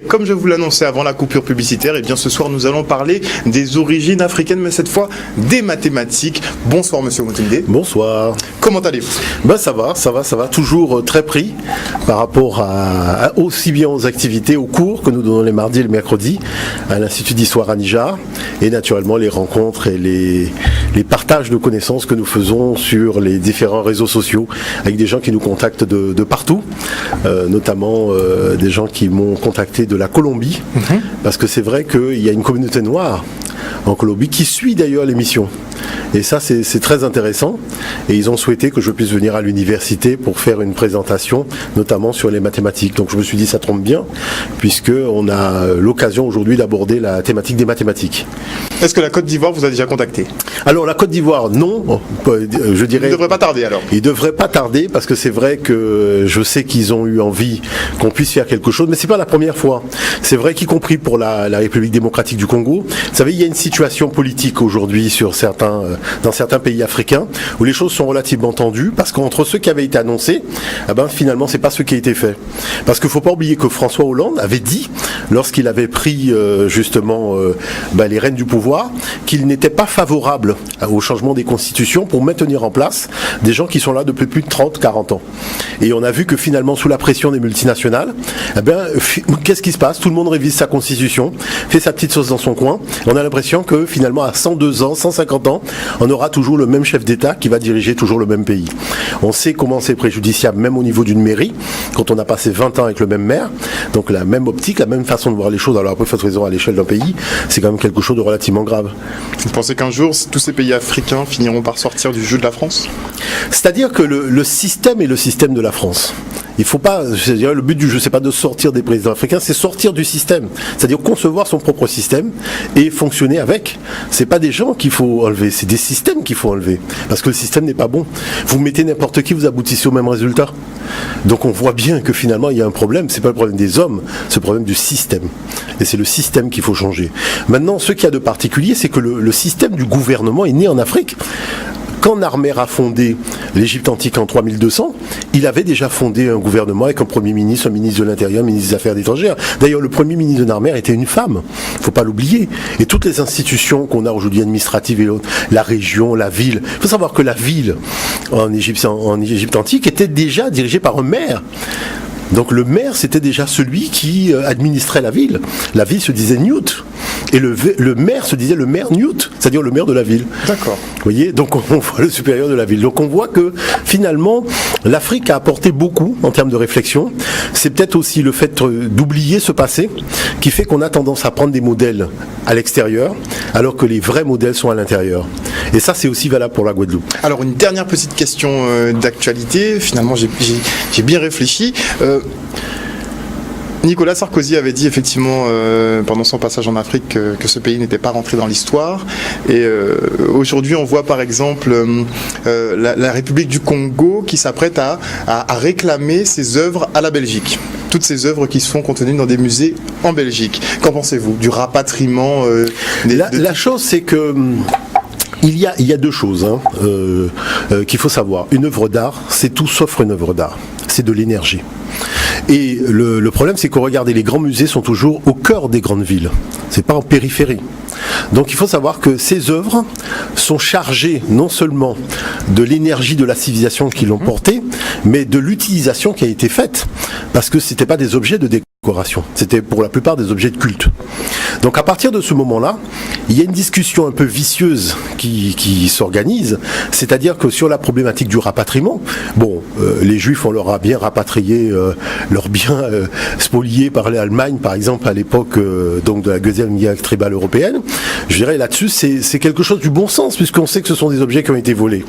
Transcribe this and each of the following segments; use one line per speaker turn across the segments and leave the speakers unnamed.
Comme je vous l'annonçais avant la coupure publicitaire, et bien ce soir nous allons parler des origines africaines, mais cette fois des mathématiques. Bonsoir Monsieur Moutimde.
Bonsoir.
Comment allez-vous?
Ça va. Toujours très pris par rapport à aussi bien aux activités, aux cours que nous donnons les mardis et les mercredis à l'Institut d'Histoire à Nijar, et naturellement les rencontres et les partages de connaissances que nous faisons sur les différents réseaux sociaux avec des gens qui nous contactent de partout, notamment des gens qui m'ont contacté de la Colombie, parce que c'est vrai qu'il y a une communauté noire en Colombie qui suit d'ailleurs l'émission. Et ça, c'est très intéressant. Et ils ont souhaité que je puisse venir à l'université pour faire une présentation, notamment sur les mathématiques. Donc je me suis dit, ça tombe bien, puisqu'on a l'occasion aujourd'hui d'aborder la thématique des mathématiques.
Est-ce que la Côte d'Ivoire vous a déjà contacté?
Alors la Côte d'Ivoire, non. Je dirais.
Il ne devrait pas tarder alors.
Il ne devrait pas tarder, parce que c'est vrai que je sais qu'ils ont eu envie qu'on puisse faire quelque chose, mais c'est pas la première fois. C'est vrai qu'y compris pour la République démocratique du Congo. Vous savez, il y a une situation politique aujourd'hui dans certains pays africains où les choses sont relativement tendues, parce qu'entre ceux qui avaient été annoncés, finalement c'est pas ce qui a été fait. Parce qu'il ne faut pas oublier que François Hollande avait dit, lorsqu'il avait pris les rênes du pouvoir, qu'il n'était pas favorable au changement des constitutions pour maintenir en place des gens qui sont là depuis plus de 30-40 ans. Et on a vu que finalement, sous la pression des multinationales, qu'est-ce qui se passe? Tout le monde révise sa constitution, fait sa petite sauce dans son coin. On a l'impression que finalement, à 102 ans, 150 ans, on aura toujours le même chef d'État qui va diriger toujours le même pays. On sait comment c'est préjudiciable, même au niveau d'une mairie, quand on a passé 20 ans avec le même maire. Donc la même optique, la même façon de voir les choses. Alors après, faites raison, à l'échelle d'un pays, c'est quand même quelque chose de relativement grave.
Vous pensez qu'un jour, tous ces pays africains finiront par sortir du jeu de la France?
C'est-à-dire que le système est le système de la France. Il faut pas, c'est-à-dire le but du jeu, c'est pas de sortir des présidents africains, c'est sortir du système. C'est-à-dire concevoir son propre système et fonctionner avec. C'est pas des gens qu'il faut enlever, c'est des systèmes qu'il faut enlever. Parce que le système n'est pas bon. Vous mettez n'importe qui, vous aboutissez au même résultat. Donc on voit bien que finalement il y a un problème, c'est pas le problème des hommes, c'est le problème du système. Et c'est le système qu'il faut changer. Maintenant, ce qu'il y a de particulier, c'est que le système du gouvernement est né en Afrique. Quand Narmer a fondé l'Égypte antique en 3200, il avait déjà fondé un gouvernement avec un premier ministre, un ministre de l'Intérieur, un ministre des Affaires étrangères. D'ailleurs, le premier ministre de Narmer était une femme, il ne faut pas l'oublier. Et toutes les institutions qu'on a aujourd'hui, administratives et autres, la région, la ville, il faut savoir que la ville en Égypte antique était déjà dirigée par un maire. Donc le maire, c'était déjà celui qui administrait la ville. La ville se disait Newt. Et le maire se disait le maire Newt, c'est-à-dire le maire de la ville.
D'accord.
Vous voyez, donc on voit le supérieur de la ville. Donc on voit que finalement, l'Afrique a apporté beaucoup en termes de réflexion. C'est peut-être aussi le fait d'oublier ce passé qui fait qu'on a tendance à prendre des modèles à l'extérieur, alors que les vrais modèles sont à l'intérieur. Et ça, c'est aussi valable pour la Guadeloupe.
Alors une dernière petite question d'actualité. Finalement, j'ai bien réfléchi. Nicolas Sarkozy avait dit effectivement pendant son passage en Afrique que ce pays n'était pas rentré dans l'histoire. Et aujourd'hui, on voit par exemple la République du Congo qui s'apprête à réclamer ses œuvres à la Belgique. Toutes ces œuvres qui sont contenues dans des musées en Belgique. Qu'en pensez-vous du rapatriement
La chose, c'est que il y a deux choses qu'il faut savoir. Une œuvre d'art, c'est tout sauf une œuvre d'art. C'est de l'énergie. Et le problème, c'est que regardez, les grands musées sont toujours au cœur des grandes villes. C'est pas en périphérie. Donc il faut savoir que ces œuvres sont chargées non seulement de l'énergie de la civilisation qui l'ont portée, mais de l'utilisation qui a été faite. Parce que c'était pas des objets de décoration. C'était pour la plupart des objets de culte. Donc à partir de ce moment-là, il y a une discussion un peu vicieuse qui s'organise, c'est-à-dire que sur la problématique du rapatriement, les Juifs, on leur a bien rapatrié leurs biens spoliés par l'Allemagne, par exemple à l'époque de la Deuxième Guerre tribale européenne. Je dirais là-dessus, c'est quelque chose du bon sens, puisqu'on sait que ce sont des objets qui ont été volés.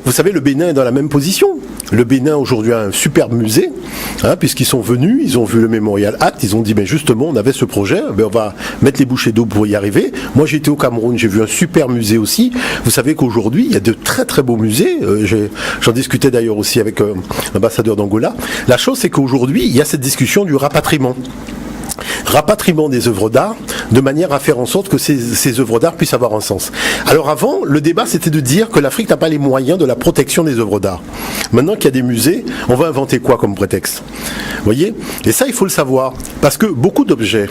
Vous savez, le Bénin est dans la même position. Le Bénin aujourd'hui a un superbe musée, puisqu'ils sont venus, ils ont vu le Memorial Act, ils ont dit, justement, on avait ce projet, on va mettre les bouchées d'eau pour y arriver. Moi, j'ai été au Cameroun, j'ai vu un super musée aussi. Vous savez qu'aujourd'hui, il y a de très très beaux musées. J'en discutais d'ailleurs aussi avec l'ambassadeur d'Angola. La chose, c'est qu'aujourd'hui, il y a cette discussion du rapatriement. Rapatriement des œuvres d'art de manière à faire en sorte que ces œuvres d'art puissent avoir un sens. Alors avant, le débat c'était de dire que l'Afrique n'a pas les moyens de la protection des œuvres d'art. Maintenant qu'il y a des musées, on va inventer quoi comme prétexte ? Vous voyez ? Et ça, il faut le savoir, parce que beaucoup d'objets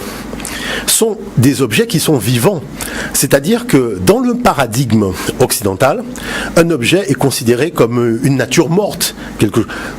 sont des objets qui sont vivants. C'est-à-dire que dans le paradigme occidental, un objet est considéré comme une nature morte.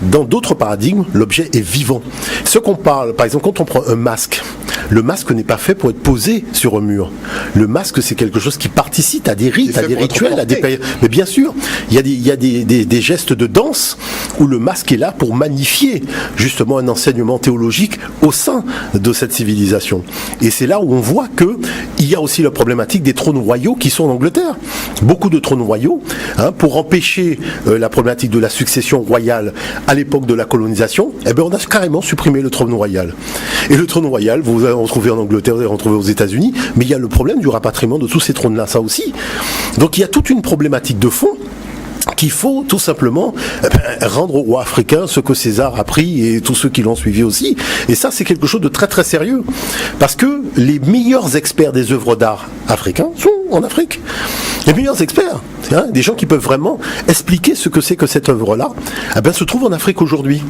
Dans d'autres paradigmes, l'objet est vivant. Ce qu'on parle, par exemple, quand on prend un masque, le masque n'est pas fait pour être posé sur un mur. Le masque, c'est quelque chose qui participe à des rites, à des rituels, à des périodes. Mais bien sûr, il y a des gestes de danse où le masque est là pour magnifier justement un enseignement théologique au sein de cette civilisation. Et c'est là où on voit qu'il y a aussi la problématique des trônes royaux qui sont en Angleterre. Beaucoup de trônes royaux, pour empêcher la problématique de la succession royale à l'époque de la colonisation, on a carrément supprimé le trône royal. Et le trône royal, vous allez retrouver en Angleterre, vous allez retrouver aux États-Unis, mais il y a le problème du rapatriement de tous ces trônes-là, ça aussi. Donc il y a toute une problématique de fond qu'il faut tout simplement rendre aux rois africains ce que César a pris et tous ceux qui l'ont suivi aussi. Et ça, c'est quelque chose de très très sérieux. Parce que les meilleurs experts des œuvres d'art africains sont en Afrique. Les meilleurs experts, des gens qui peuvent vraiment expliquer ce que c'est que cette œuvre-là, se trouvent en Afrique aujourd'hui.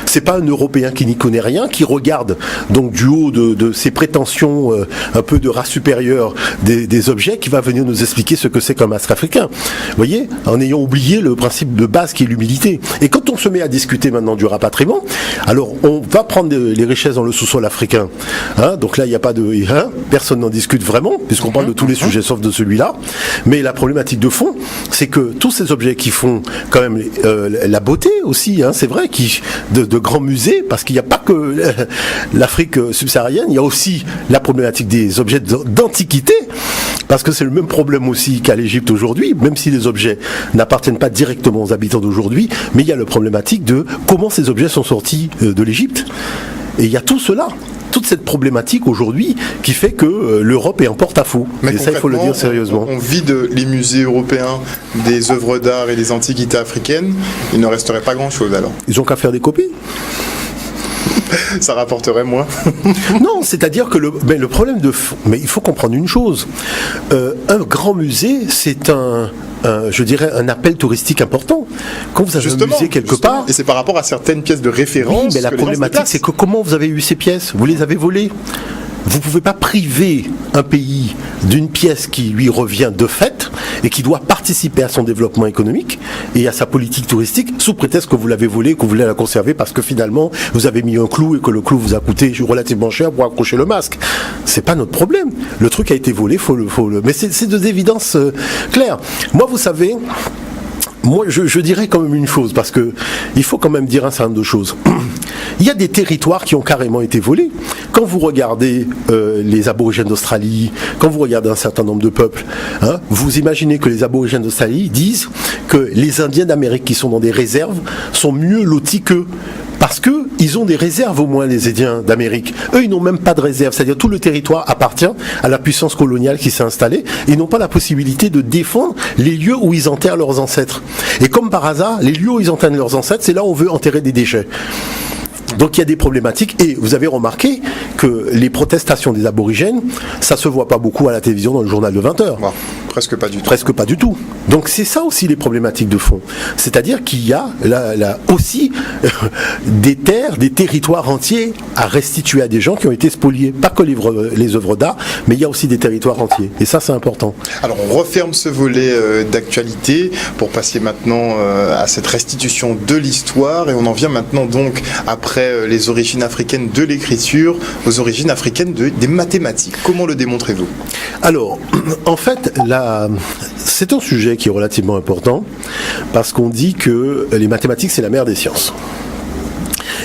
C'est pas un Européen qui n'y connaît rien, qui regarde donc du haut de ses prétentions un peu de race supérieure des objets, qui va venir nous expliquer ce que c'est qu'un masque africain. Vous voyez, en ayant oublié le principe de base qui est l'humilité. Et quand on se met à discuter maintenant du rapatriement, alors on va prendre les richesses dans le sous-sol africain. Donc là, il n'y a pas de... personne n'en discute vraiment, puisqu'on parle de tous les sujets sauf de celui-là. Mais la problématique de fond, c'est que tous ces objets qui font quand même la beauté aussi, c'est vrai, de grands musées, parce qu'il n'y a pas que l'Afrique subsaharienne, il y a aussi la problématique des objets d'antiquité, parce que c'est le même problème aussi qu'à l'Égypte aujourd'hui, même si les objets n'appartiennent pas directement aux habitants d'aujourd'hui, mais il y a la problématique de comment ces objets sont sortis de l'Égypte. Et il y a tout cela, toute cette problématique aujourd'hui qui fait que l'Europe est en porte-à-faux.
Mais
et ça, il faut le dire sérieusement.
On vide les musées européens des œuvres d'art et des antiquités africaines, il ne resterait pas grand-chose alors.
Ils n'ont qu'à faire des copies.
Ça rapporterait moins.
Non, c'est-à-dire que le problème mais il faut comprendre une chose. Un grand musée, c'est je dirais un appel touristique important. Quand vous avez un musée quelque part...
Et c'est par rapport à certaines pièces de référence.
Oui, mais la problématique, c'est que comment vous avez eu ces pièces ? Vous les avez volées ? Vous ne pouvez pas priver un pays d'une pièce qui lui revient de fait et qui doit participer à son développement économique et à sa politique touristique sous prétexte que vous l'avez volée, que vous voulez la conserver parce que finalement vous avez mis un clou et que le clou vous a coûté relativement cher pour accrocher le masque. C'est pas notre problème. Le truc a été volé, mais c'est de d'évidence claire. Moi, vous savez... Moi, je dirais quand même une chose, parce que il faut quand même dire un certain nombre de choses. Il y a des territoires qui ont carrément été volés. Quand vous regardez les aborigènes d'Australie, quand vous regardez un certain nombre de peuples, vous imaginez que les aborigènes d'Australie disent que les Indiens d'Amérique qui sont dans des réserves sont mieux lotis qu'eux. Parce qu'ils ont des réserves au moins, les Indiens d'Amérique. Eux, ils n'ont même pas de réserve. C'est-à-dire tout le territoire appartient à la puissance coloniale qui s'est installée. Ils n'ont pas la possibilité de défendre les lieux où ils enterrent leurs ancêtres. Et comme par hasard, les lieux où ils enterrent leurs ancêtres, c'est là où on veut enterrer des déchets. Donc il y a des problématiques et vous avez remarqué que les protestations des aborigènes, ça se voit pas beaucoup à la télévision dans le journal de 20h.
Wow, presque pas du tout.
Presque pas du tout. Donc c'est ça aussi les problématiques de fond. C'est-à-dire qu'il y a aussi des terres, des territoires entiers à restituer à des gens qui ont été spoliés. Pas que les œuvres d'art, mais il y a aussi des territoires entiers. Et ça c'est important.
Alors on referme ce volet d'actualité pour passer maintenant à cette restitution de l'histoire et on en vient maintenant donc après les origines africaines de l'écriture aux origines africaines des mathématiques. Comment le démontrez-vous ?
Alors, en fait, c'est un sujet qui est relativement important parce qu'on dit que les mathématiques, c'est la mère des sciences.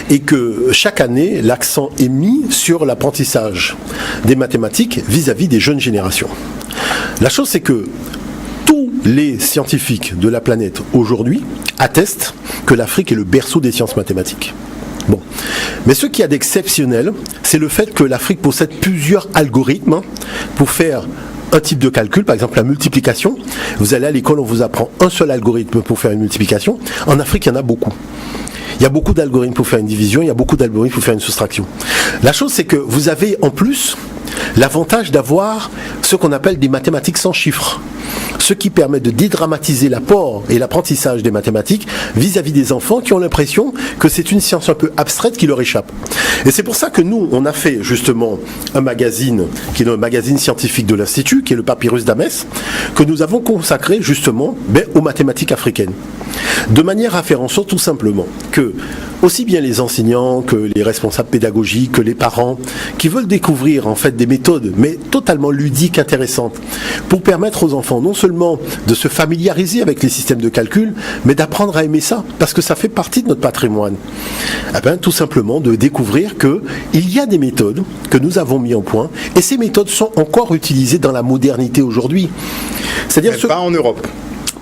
Et que chaque année, l'accent est mis sur l'apprentissage des mathématiques vis-à-vis des jeunes générations. La chose, c'est que tous les scientifiques de la planète aujourd'hui attestent que l'Afrique est le berceau des sciences mathématiques. Bon. Mais ce qu'il y a d'exceptionnel, c'est le fait que l'Afrique possède plusieurs algorithmes pour faire un type de calcul, par exemple la multiplication. Vous allez à l'école, on vous apprend un seul algorithme pour faire une multiplication. En Afrique, il y en a beaucoup. Il y a beaucoup d'algorithmes pour faire une division, il y a beaucoup d'algorithmes pour faire une soustraction. La chose, c'est que vous avez en plus l'avantage d'avoir ce qu'on appelle des mathématiques sans chiffres, ce qui permet de dédramatiser l'apport et l'apprentissage des mathématiques vis-à-vis des enfants qui ont l'impression que c'est une science un peu abstraite qui leur échappe. Et c'est pour ça que nous, on a fait justement un magazine, qui est le magazine scientifique de l'Institut, qui est le Papyrus d'Amès, que nous avons consacré justement aux mathématiques africaines. De manière à faire en sorte tout simplement que aussi bien les enseignants que les responsables pédagogiques, que les parents qui veulent découvrir en fait des méthodes mais totalement ludiques, intéressantes pour permettre aux enfants non seulement de se familiariser avec les systèmes de calcul mais d'apprendre à aimer ça parce que ça fait partie de notre patrimoine. Eh bien, tout simplement de découvrir qu'il y a des méthodes que nous avons mis en point et ces méthodes sont encore utilisées dans la modernité aujourd'hui. C'est-à-dire
pas en Europe.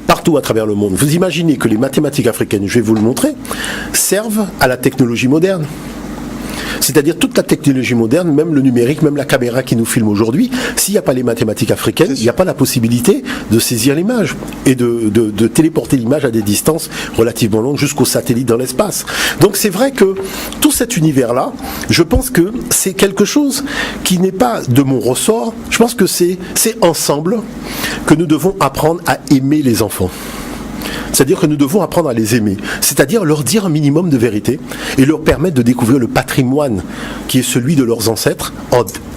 Partout à travers le monde. Vous imaginez que les mathématiques africaines, je vais vous le montrer, servent à la technologie moderne. C'est-à-dire toute la technologie moderne, même le numérique, même la caméra qui nous filme aujourd'hui, s'il n'y a pas les mathématiques africaines, il n'y a pas la possibilité de saisir l'image et de téléporter l'image à des distances relativement longues jusqu'au satellite dans l'espace. Donc c'est vrai que tout cet univers-là, je pense que c'est quelque chose qui n'est pas de mon ressort, je pense que c'est ensemble que nous devons apprendre à aimer les enfants. C'est-à-dire que nous devons apprendre à les aimer, c'est-à-dire leur dire un minimum de vérité et leur permettre de découvrir le patrimoine qui est celui de leurs ancêtres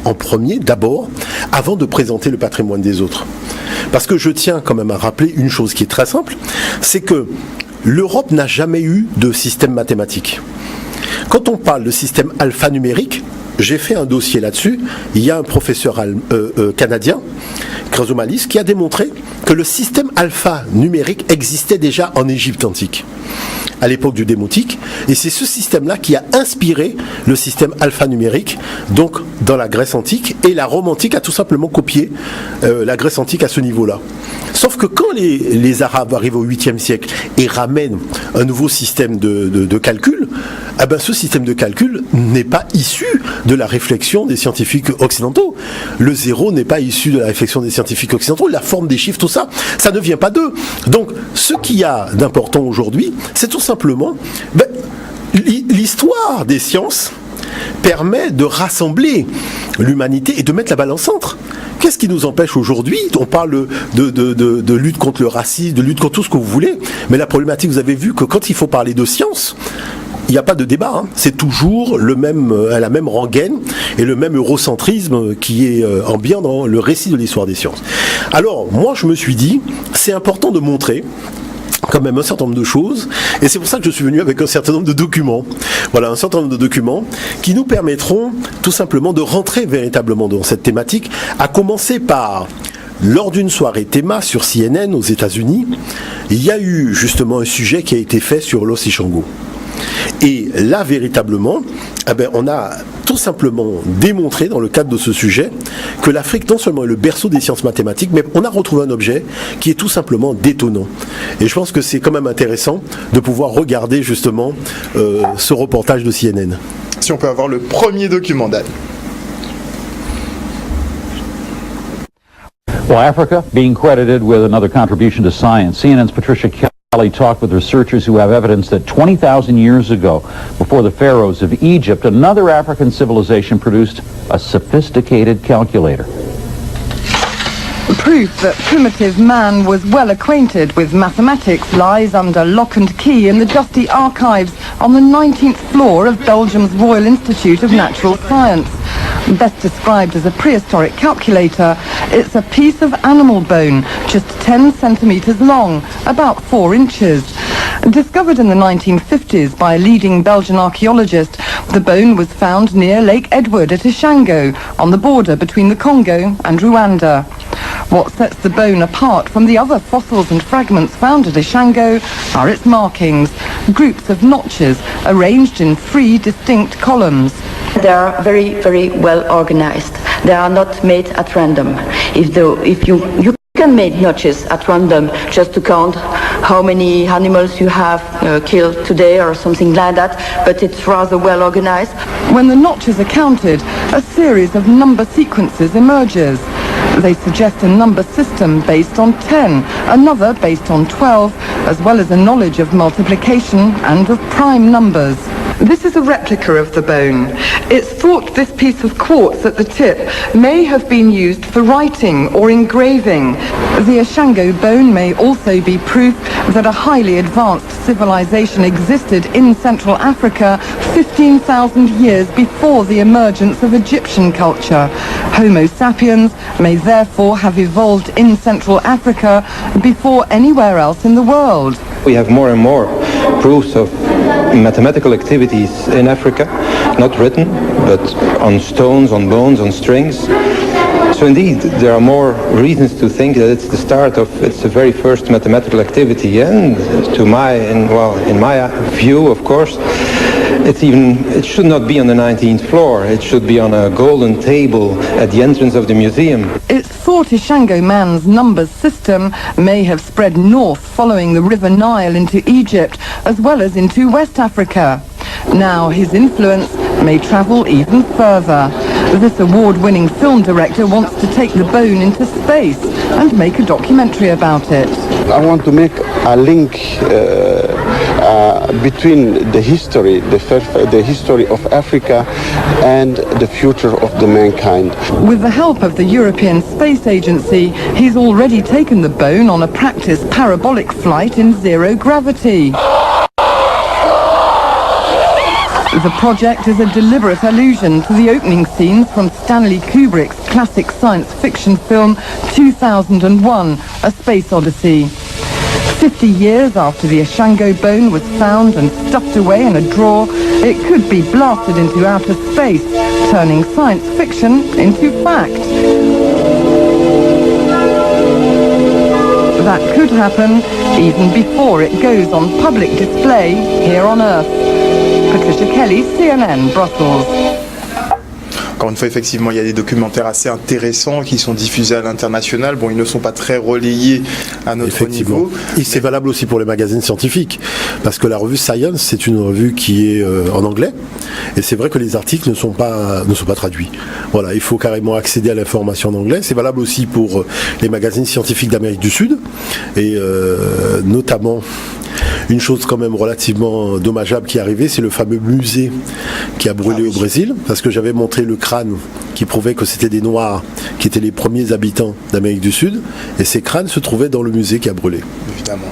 en premier, d'abord, avant de présenter le patrimoine des autres. Parce que je tiens quand même à rappeler une chose qui est très simple, c'est que l'Europe n'a jamais eu de système mathématique. Quand on parle de système alphanumérique, j'ai fait un dossier là-dessus, il y a un professeur canadien, Chrysomalis, qui a démontré que le système alphanumérique existait déjà en Égypte antique, à l'époque du démotique, et c'est ce système-là qui a inspiré le système alphanumérique, donc dans la Grèce antique, et la Rome antique a tout simplement copié la Grèce antique à ce niveau-là. Sauf que quand les Arabes arrivent au 8e siècle et ramènent un nouveau système de calcul, eh ben ce système de calcul n'est pas issu de la réflexion des scientifiques occidentaux. Le zéro n'est pas issu de la réflexion des scientifiques occidentaux, la forme des chiffres, tout ça, ça ne vient pas d'eux. Donc ce qu'il y a d'important aujourd'hui, c'est tout simplement l'histoire des sciences permet de rassembler l'humanité et de mettre la balle en centre. Qu'est-ce qui nous empêche aujourd'hui? On parle de lutte contre le racisme, de lutte contre tout ce que vous voulez, mais la problématique, vous avez vu que quand il faut parler de science, il n'y a pas de débat, hein. C'est toujours la même rengaine et le même eurocentrisme qui est ambiant dans le récit de l'histoire des sciences. Alors, moi je me suis dit, c'est important de montrer quand même un certain nombre de choses, et c'est pour ça que je suis venu avec un certain nombre de documents. Voilà, un certain nombre de documents qui nous permettront tout simplement de rentrer véritablement dans cette thématique, à commencer par, lors d'une soirée théma sur CNN aux États-Unis, il y a eu justement un sujet qui a été fait sur l'os Ishango. Et là, véritablement, on a tout simplement démontré dans le cadre de ce sujet que l'Afrique non seulement est le berceau des sciences mathématiques, mais on a retrouvé un objet qui est tout simplement détonnant. Et je pense que c'est quand même intéressant de pouvoir regarder justement ce reportage de CNN.
Si on peut avoir le premier document, Dan.
Well, Africa being credited with another contribution to science. CNN's Patricia Kelly talked with researchers who have evidence that 20,000 years ago, before the pharaohs of Egypt, another African civilization produced a sophisticated calculator.
Proof that primitive man was well acquainted with mathematics lies under lock and key in the dusty archives on the 19th floor of Belgium's Royal Institute of Natural Science. Best described as a prehistoric calculator, it's a piece of animal bone, just 10 centimeters long, about 4 inches. Discovered in the 1950s by a leading Belgian archaeologist, the bone was found near Lake Edward at Ishango, on the border between the Congo and Rwanda. What sets the bone apart from the other fossils and fragments found at Ishango are its markings, groups of notches arranged in 3 distinct columns.
They are very, very well organized. They are not made at random. If you can make notches at random just to count how many animals you have killed today or something like that, but it's rather well organized.
When the notches are counted, a series of number sequences emerges. They suggest a number system based on 10, another based on 12, as well as a knowledge of multiplication and of prime numbers. This is a replica of the bone. It's thought this piece of quartz at the tip may have been used for writing or engraving. The Ashango bone may also be proof that a highly advanced civilization existed in Central Africa 15,000 years before the emergence of Egyptian culture. Homo sapiens may therefore have evolved in Central Africa before anywhere else in the world.
We have more and more proofs of mathematical activities in Africa, not written, but on stones, on bones, on strings. So indeed, there are more reasons to think that it's the start of its very first mathematical activity. And in my view, of course, it should not be on the 19th floor. It should be on a golden table at the entrance of the museum.
It's thought Ishango man's numbers system may have spread north following the River Nile into Egypt as well as into West Africa. Now his influence may travel even further. This award-winning film director wants to take the bone into space and make a documentary about it.
I want to make a link between the history of Africa and the future of the mankind.
With the help of the European Space Agency, he's already taken the bone on a practice parabolic flight in zero gravity. The project is a deliberate allusion to the opening scenes from Stanley Kubrick's classic science fiction film 2001, A Space Odyssey. 50 years after the Ashango bone was found and stuffed away in a drawer, it could be blasted into outer space, turning science fiction into fact. That could happen even before it goes on public display here on Earth. Patricia Kelly, CNN, Brussels.
Encore une fois, effectivement, il y a des documentaires assez intéressants qui sont diffusés à l'international. Bon, ils ne sont pas très relayés à notre niveau.
Et c'est valable aussi pour les magazines scientifiques, parce que la revue Science, c'est une revue qui est en anglais, et c'est vrai que les articles ne sont pas traduits. Voilà, il faut carrément accéder à l'information en anglais. C'est valable aussi pour les magazines scientifiques d'Amérique du Sud, et notamment une chose quand même relativement dommageable qui est arrivée, c'est le fameux musée qui a brûlé au Brésil, parce que j'avais montré le crâne qui prouvait que c'était des Noirs qui étaient les premiers habitants d'Amérique du Sud, et ces crânes se trouvaient dans le musée qui a brûlé.
Évidemment.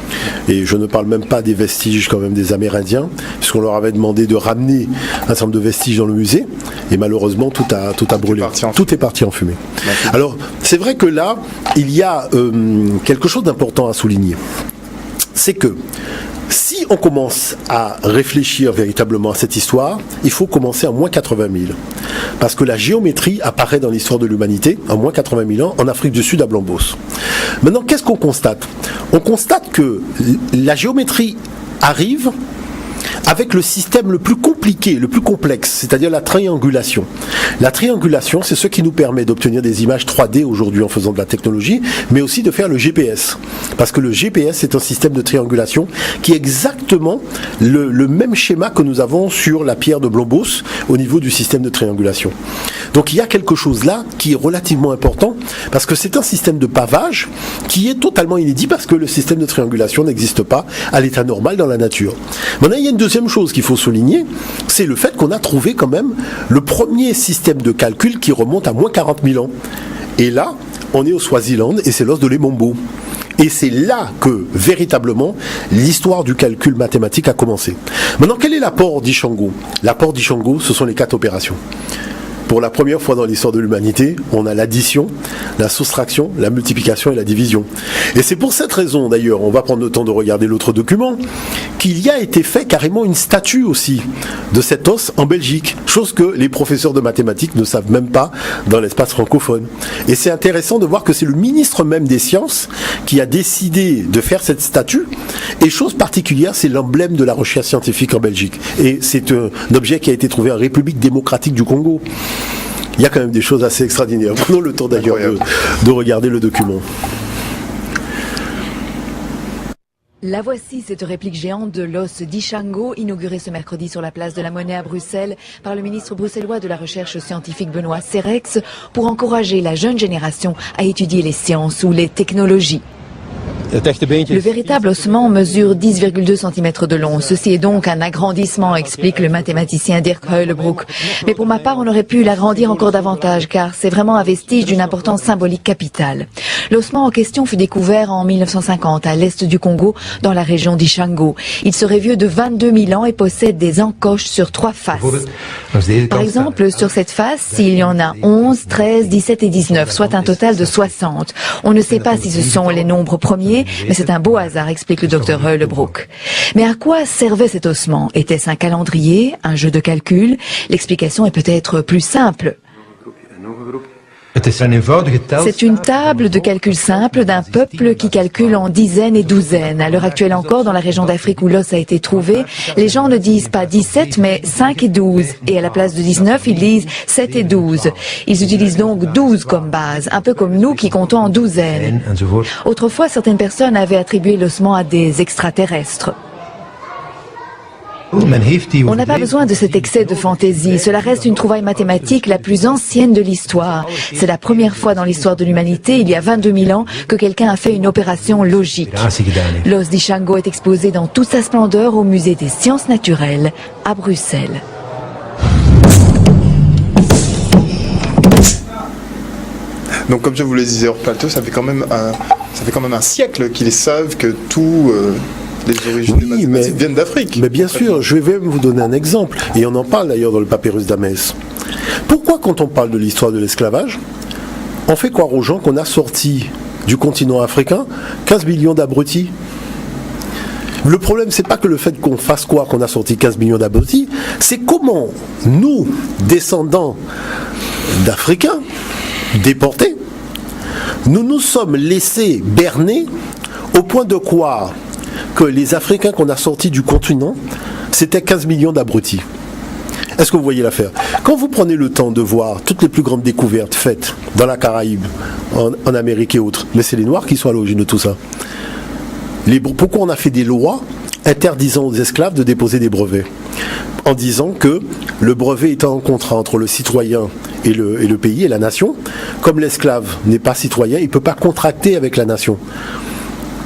Et je ne parle même pas des vestiges quand même des Amérindiens, puisqu'on leur avait demandé de ramener un certain nombre de vestiges dans le musée, et malheureusement tout a brûlé. Tout est parti en fumée. Merci. Alors c'est vrai que là, il y a quelque chose d'important à souligner. C'est que si on commence à réfléchir véritablement à cette histoire, il faut commencer à moins 80 000. Parce que la géométrie apparaît dans l'histoire de l'humanité, à moins 80 000 ans, en Afrique du Sud, à Blombos. Maintenant, qu'est-ce qu'on constate ? On constate que la géométrie arrive avec le système le plus compliqué, le plus complexe, c'est-à-dire la triangulation. La triangulation, c'est ce qui nous permet d'obtenir des images 3D aujourd'hui en faisant de la technologie, mais aussi de faire le GPS. Parce que le GPS est un système de triangulation qui est exactement le même schéma que nous avons sur la pierre de Blombos au niveau du système de triangulation. Donc il y a quelque chose là qui est relativement important, parce que c'est un système de pavage qui est totalement inédit, parce que le système de triangulation n'existe pas à l'état normal dans la nature. Maintenant, il y a une deuxième chose qu'il faut souligner, c'est le fait qu'on a trouvé quand même le premier système de calcul qui remonte à moins 40 000 ans. Et là, on est au Swaziland et c'est l'os de l'Emombo. Et c'est là que, véritablement, l'histoire du calcul mathématique a commencé. Maintenant, quel est l'apport d'Ishango ? L'apport d'Ishango, ce sont les 4 opérations. Pour la première fois dans l'histoire de l'humanité, on a l'addition, la soustraction, la multiplication et la division. Et c'est pour cette raison, d'ailleurs, on va prendre le temps de regarder l'autre document, qu'il y a été fait carrément une statue aussi de cet os en Belgique, chose que les professeurs de mathématiques ne savent même pas dans l'espace francophone. Et c'est intéressant de voir que c'est le ministre même des sciences qui a décidé de faire cette statue, et chose particulière, c'est l'emblème de la recherche scientifique en Belgique. Et c'est un objet qui a été trouvé en République démocratique du Congo. Il y a quand même des choses assez extraordinaires. Prenons le temps d'ailleurs de regarder le document.
La voici, cette réplique géante de l'os d'Ishango, inaugurée ce mercredi sur la place de la Monnaie à Bruxelles par le ministre bruxellois de la Recherche scientifique Benoît Serex, pour encourager la jeune génération à étudier les sciences ou les technologies. Le véritable ossement mesure 10,2 cm de long. Ceci est donc un agrandissement, explique le mathématicien Dirk Heulebroek. Mais pour ma part, on aurait pu l'agrandir encore davantage, car c'est vraiment un vestige d'une importance symbolique capitale. L'ossement en question fut découvert en 1950 à l'est du Congo, dans la région d'Ishango. Il serait vieux de 22 000 ans et possède des encoches sur 3 faces. Par exemple, sur cette face, il y en a 11, 13, 17 et 19, soit un total de 60. On ne sait pas si ce sont les nombres premiers, mais c'est un beau hasard, explique le docteur Heulebroek. Mais à quoi servait cet ossement? Était-ce un calendrier, un jeu de calcul? L'explication est peut-être plus simple. C'est une table de calcul simple d'un peuple qui calcule en dizaines et douzaines. À l'heure actuelle encore, dans la région d'Afrique où l'os a été trouvé, les gens ne disent pas 17 mais 5 et 12. Et à la place de 19, ils disent 7 et 12. Ils utilisent donc 12 comme base, un peu comme nous qui comptons en douzaines. Autrefois, certaines personnes avaient attribué l'ossement à des extraterrestres. On n'a pas besoin de cet excès de fantaisie. Cela reste une trouvaille mathématique la plus ancienne de l'histoire. C'est la première fois dans l'histoire de l'humanité, il y a 22 000 ans, que quelqu'un a fait une opération logique. L'os d'Ishango est exposé dans toute sa splendeur au musée des sciences naturelles à Bruxelles.
Donc comme je vous le disais hors plateau, ça fait quand même un siècle qu'ils savent que tout... les origines des mathématiques viennent d'Afrique.
Mais bien sûr, je vais même vous donner un exemple, et on en parle d'ailleurs dans le papyrus d'Amès. Pourquoi quand on parle de l'histoire de l'esclavage, on fait croire aux gens qu'on a sorti du continent africain 15 millions d'abrutis? Le problème, c'est pas que le fait qu'on fasse croire qu'on a sorti 15 millions d'abrutis, c'est comment nous, descendants d'Africains, déportés, nous nous sommes laissés berner au point de croire que les Africains qu'on a sortis du continent, c'était 15 millions d'abrutis. Est-ce que vous voyez l'affaire? Quand vous prenez le temps de voir toutes les plus grandes découvertes faites dans la Caraïbe, en Amérique et autres, mais c'est les Noirs qui sont à l'origine de tout ça. Pourquoi on a fait des lois interdisant aux esclaves de déposer des brevets? En disant que le brevet étant un contrat entre le citoyen et le pays et la nation, comme l'esclave n'est pas citoyen, il ne peut pas contracter avec la nation.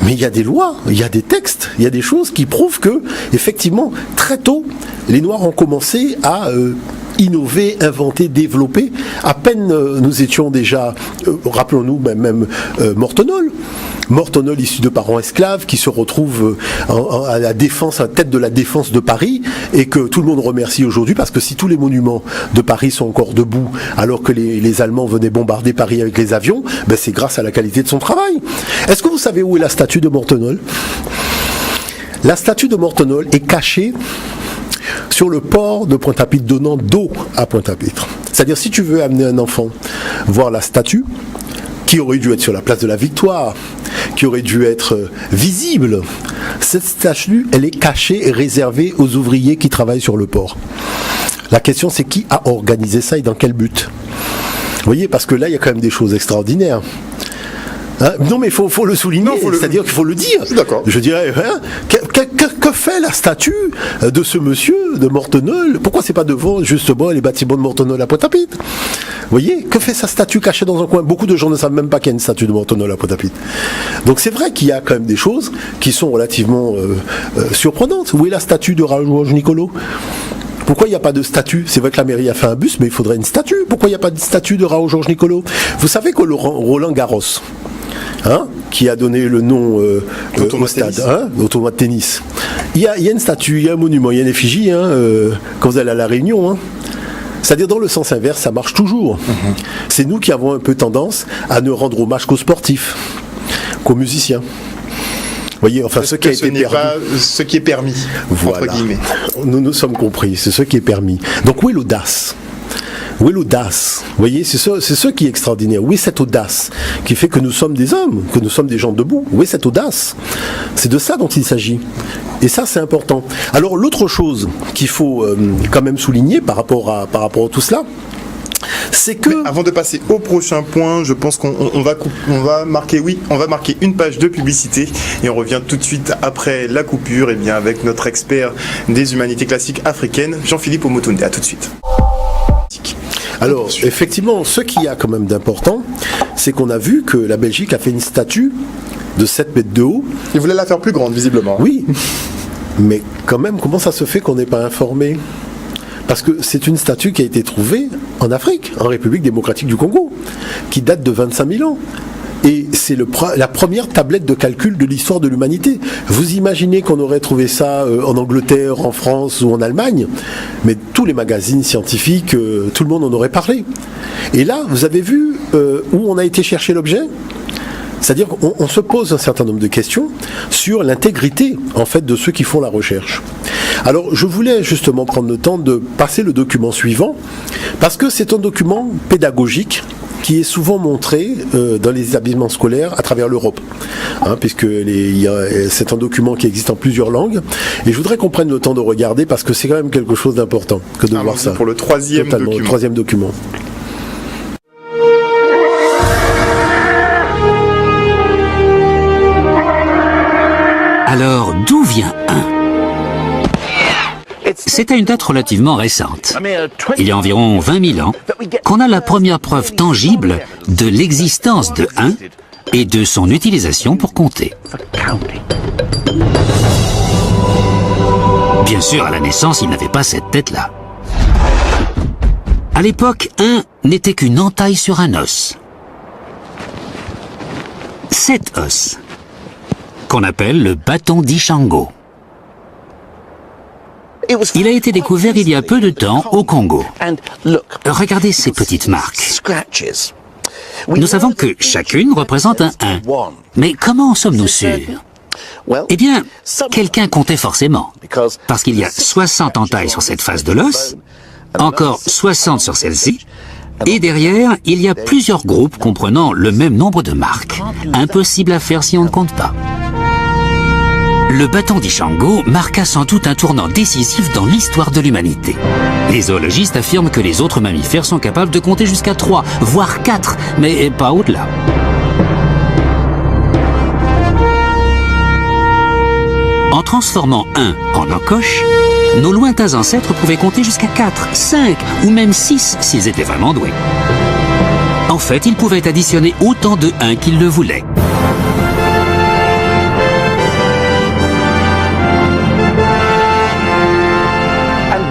Mais il y a des lois, il y a des textes, il y a des choses qui prouvent que, effectivement, très tôt, les Noirs ont commencé à innover, inventer, développer. À peine nous étions déjà, rappelons-nous même Mortenol. Mortenol issu de parents esclaves qui se retrouve à la défense, à la tête de la défense de Paris et que tout le monde remercie aujourd'hui parce que si tous les monuments de Paris sont encore debout alors que les Allemands venaient bombarder Paris avec les avions, ben c'est grâce à la qualité de son travail. Est-ce que vous savez où est la statue de Mortenol? La statue de Mortenol est cachée sur le port de Pointe-à-Pitre, donnant dos à Pointe-à-Pitre. C'est-à-dire si tu veux amener un enfant voir la statue, qui aurait dû être sur la place de la Victoire, qui aurait dû être visible, cette statue, elle est cachée et réservée aux ouvriers qui travaillent sur le port. La question, c'est qui a organisé ça et dans quel but? Vous voyez, parce que là, il y a quand même des choses extraordinaires. Hein? Non, mais il faut le souligner, c'est-à-dire qu'il faut le dire.
D'accord.
Je dirais, hein, que fait la statue de ce monsieur, de Mortenol? Pourquoi c'est pas devant, justement, les bâtiments de Mortenol à Pointe-à-Pitre? Vous voyez, que fait sa statue cachée dans un coin? Beaucoup de gens ne savent même pas qu'il y a une statue de Mortenol à Pointe-à-Pitre. Donc c'est vrai qu'il y a quand même des choses qui sont relativement surprenantes. Où est la statue de Raoul Nicolo? Pourquoi il n'y a pas de statue? C'est vrai que la mairie a fait un bus, mais il faudrait une statue. Pourquoi il n'y a pas de statue de Raoul Georges Nicolo? Vous savez que Roland Garros, qui a donné le nom au stade, au tournoi de tennis, il y a une statue, il y a un monument, il y a une effigie quand vous allez à la Réunion. C'est-à-dire dans le sens inverse, ça marche toujours. C'est nous qui avons un peu tendance à ne rendre hommage qu'aux sportifs, qu'aux musiciens. Vous voyez, enfin, ce qui a été permis.
Pas ce qui est permis,
voilà.
Entre guillemets.
Nous sommes compris, c'est ce qui est permis. Donc où est l'audace? Où est l'audace? Vous voyez, c'est ce qui est extraordinaire. Où est cette audace qui fait que nous sommes des hommes, que nous sommes des gens debout? Où est cette audace? C'est de ça dont il s'agit. Et ça, c'est important. Alors, l'autre chose qu'il faut quand même souligner par rapport à tout cela, c'est que...
Mais avant de passer au prochain point, je pense qu'on va marquer une page de publicité et on revient tout de suite après la coupure avec notre expert des humanités classiques africaines, Jean-Philippe Omotunde. À tout de suite.
Alors, effectivement, ce qu'il y a quand même d'important, c'est qu'on a vu que la Belgique a fait une statue de 7 mètres de haut.
Ils voulaient la faire plus grande, visiblement.
Oui, mais quand même, comment ça se fait qu'on n'est pas informé ? Parce que c'est une statue qui a été trouvée en Afrique, en République démocratique du Congo, qui date de 25 000 ans. Et c'est la première tablette de calcul de l'histoire de l'humanité. Vous imaginez qu'on aurait trouvé ça en Angleterre, en France ou en Allemagne, mais tous les magazines scientifiques, tout le monde en aurait parlé. Et là, vous avez vu où on a été chercher l'objet ? C'est-à-dire qu'on se pose un certain nombre de questions sur l'intégrité, en fait, de ceux qui font la recherche. Alors, je voulais justement prendre le temps de passer le document suivant, parce que c'est un document pédagogique qui est souvent montré dans les établissements scolaires à travers l'Europe, puisque c'est un document qui existe en plusieurs langues. Et je voudrais qu'on prenne le temps de regarder, parce que c'est quand même quelque chose d'important que de voir ça.
Pour le troisième document.
Le troisième document.
Alors, d'où vient 1 ? C'est à une date relativement récente, il y a environ 20 000 ans, qu'on a la première preuve tangible de l'existence de 1 et de son utilisation pour compter. Bien sûr, à la naissance, il n'avait pas cette tête-là. À l'époque, 1 n'était qu'une entaille sur un os. Cet os, qu'on appelle le bâton d'Ishango. Il a été découvert il y a peu de temps au Congo. Regardez ces petites marques. Nous savons que chacune représente un 1. Mais comment en sommes-nous sûrs ? Eh bien, quelqu'un comptait forcément, parce qu'il y a 60 entailles sur cette face de l'os, encore 60 sur celle-ci, et derrière, il y a plusieurs groupes comprenant le même nombre de marques. Impossible à faire si on ne compte pas. Le bâton d'Ishango marqua sans doute un tournant décisif dans l'histoire de l'humanité. Les zoologistes affirment que les autres mammifères sont capables de compter jusqu'à 3, voire 4, mais pas au-delà. En transformant 1 en encoche, nos lointains ancêtres pouvaient compter jusqu'à 4, 5 ou même 6 s'ils étaient vraiment doués. En fait, ils pouvaient additionner autant de 1 qu'ils le voulaient.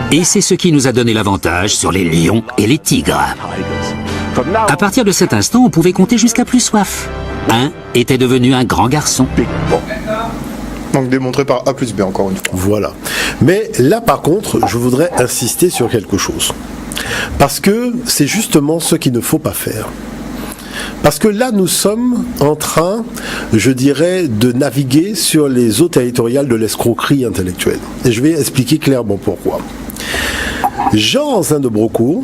Et c'est ce qui nous a donné l'avantage sur les lions et les tigres. À partir de cet instant, on pouvait compter jusqu'à plus soif. 1 était devenu un grand garçon.
Donc démontré par A plus B encore une fois.
Voilà. Mais là par contre, je voudrais insister sur quelque chose. Parce que c'est justement ce qu'il ne faut pas faire. Parce que là, nous sommes en train, je dirais, de naviguer sur les eaux territoriales de l'escroquerie intellectuelle. Et je vais expliquer clairement pourquoi. Jean Anzin de Brocourt,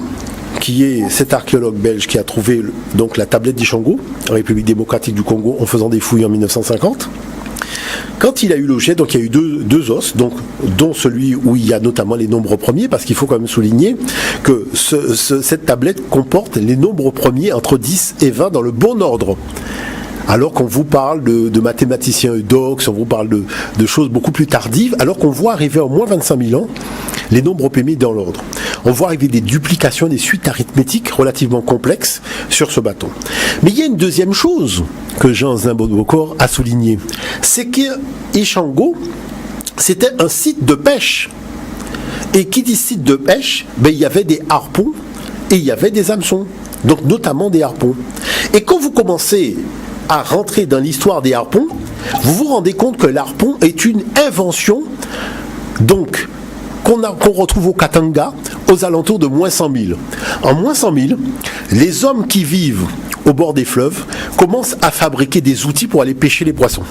qui est cet archéologue belge qui a trouvé donc la tablette d'Ishango, en République démocratique du Congo, en faisant des fouilles en 1950, quand il a eu l'objet, donc il y a eu deux os, donc, dont celui où il y a notamment les nombres premiers, parce qu'il faut quand même souligner que cette tablette comporte les nombres premiers entre 10 et 20 dans le bon ordre. Alors qu'on vous parle de mathématiciens eudoxes, on vous parle de choses beaucoup plus tardives, alors qu'on voit arriver en moins 25 000 ans les nombres premiers dans l'ordre. On voit arriver des duplications, des suites arithmétiques relativement complexes sur ce bâton. Mais il y a une deuxième chose que Jean Anzin de Brocourt a souligné, c'est qu'Ishango, c'était un site de pêche. Et qui dit site de pêche, il y avait des harpons et il y avait des hameçons, donc notamment des harpons. Et quand vous commencez à rentrer dans l'histoire des harpons, vous vous rendez compte que l'harpon est une invention donc qu'on retrouve au Katanga aux alentours de moins 100 000. En moins 100 000, les hommes qui vivent au bord des fleuves commencent à fabriquer des outils pour aller pêcher les poissons.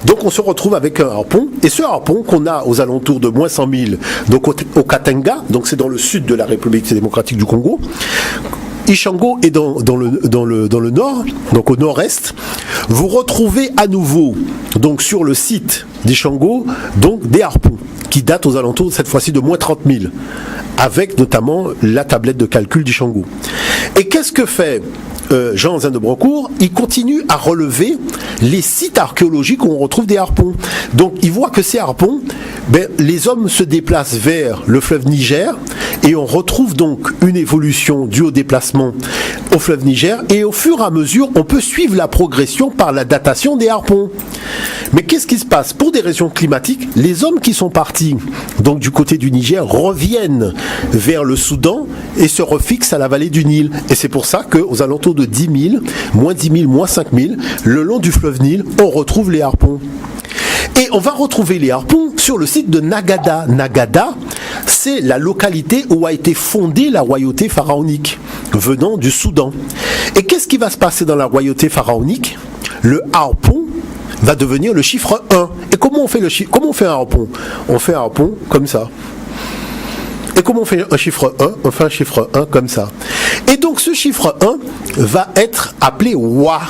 Donc on se retrouve avec un harpon, et ce harpon qu'on a aux alentours de moins 100 000, donc au Katanga, donc c'est dans le sud de la République démocratique du Congo. Ishango est dans le nord, donc au nord-est. Vous retrouvez à nouveau, donc sur le site d'Ishango, donc des harpons qui datent aux alentours cette fois-ci de moins 30 000, avec notamment la tablette de calcul d'Ishango. Et qu'est-ce que fait Jean-Zin de Brocourt, il continue à relever les sites archéologiques où on retrouve des harpons. Donc il voit que ces harpons, les hommes se déplacent vers le fleuve Niger et on retrouve donc une évolution due au déplacement au fleuve Niger, et au fur et à mesure on peut suivre la progression par la datation des harpons. Mais qu'est-ce qui se passe? Pour des raisons climatiques, les hommes qui sont partis donc du côté du Niger reviennent vers le Soudan et se refixent à la vallée du Nil. Et c'est pour ça qu'aux alentours de 10 000, moins 10 000, moins 5 000, le long du fleuve Nil, on retrouve les harpons. Et on va retrouver les harpons sur le site de Nagada. Nagada, c'est la localité où a été fondée la royauté pharaonique, venant du Soudan. Et qu'est-ce qui va se passer dans la royauté pharaonique? Le harpon va devenir le chiffre 1. Et comment on fait un harpon? On fait un harpon comme ça. Et comment on fait un chiffre 1? On fait un chiffre 1 comme ça. Et donc ce chiffre 1 va être appelé Wa.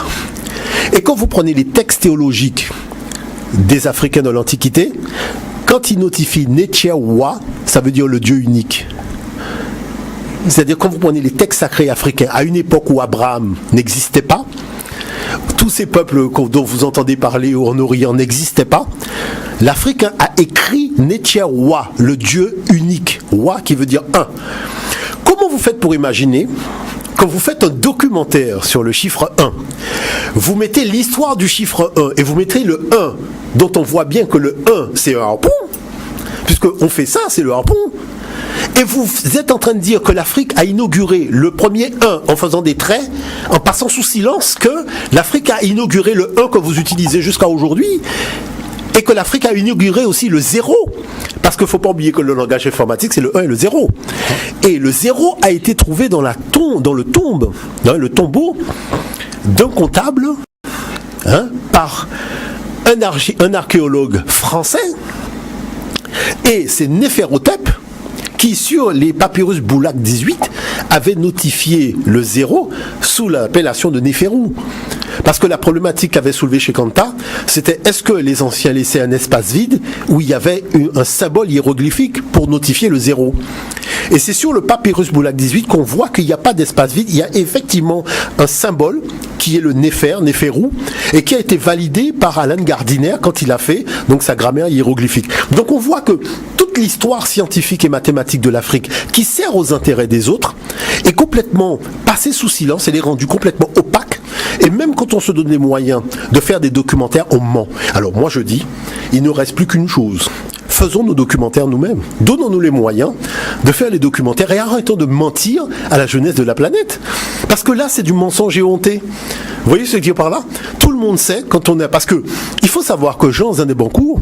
Et quand vous prenez les textes théologiques des Africains de l'Antiquité, quand ils notifient Netcher Wa, ça veut dire le Dieu unique. C'est-à-dire quand vous prenez les textes sacrés africains, à une époque où Abraham n'existait pas, tous ces peuples dont vous entendez parler en Orient n'existaient pas, l'Afrique a écrit Netcher Wa, le Dieu unique. Wa qui veut dire un. Comment vous faites pour imaginer, quand vous faites un documentaire sur le chiffre 1, vous mettez l'histoire du chiffre 1 et vous mettez le 1, dont on voit bien que le 1 c'est un harpon, puisqu'on fait ça, c'est le harpon. Et vous êtes en train de dire que l'Afrique a inauguré le premier 1 en faisant des traits, en passant sous silence que l'Afrique a inauguré le 1 que vous utilisez jusqu'à aujourd'hui, et que l'Afrique a inauguré aussi le 0. Parce qu'il ne faut pas oublier que le langage informatique, c'est le 1 et le 0. Et le 0 a été trouvé dans le tombeau d'un comptable, par un archéologue français. Et c'est Néferhotep qui, sur les papyrus Boulak 18, avait notifié le 0 sous l'appellation de Néferou. Parce que la problématique qu'avait soulevée chez Kanta, c'était est-ce que les anciens laissaient un espace vide où il y avait un symbole hiéroglyphique pour notifier le 0. Et c'est sur le papyrus Boulak 18 qu'on voit qu'il n'y a pas d'espace vide, il y a effectivement un symbole qui est le Néferou, et qui a été validé par Alan Gardiner quand il a fait donc sa grammaire hiéroglyphique. Donc on voit que toute l'histoire scientifique et mathématique de l'Afrique, qui sert aux intérêts des autres, est complètement passée sous silence, elle est rendue complètement opaque. Et même quand on se donne les moyens de faire des documentaires, on ment. Alors moi je dis, il ne reste plus qu'une chose. Faisons nos documentaires nous-mêmes. Donnons-nous les moyens de faire les documentaires et arrêtons de mentir à la jeunesse de la planète. Parce que là, c'est du mensonge éhonté. Vous voyez ce que je dis par là? Tout le monde sait quand on est... Parce que il faut savoir que Jean-Zin de Brocourt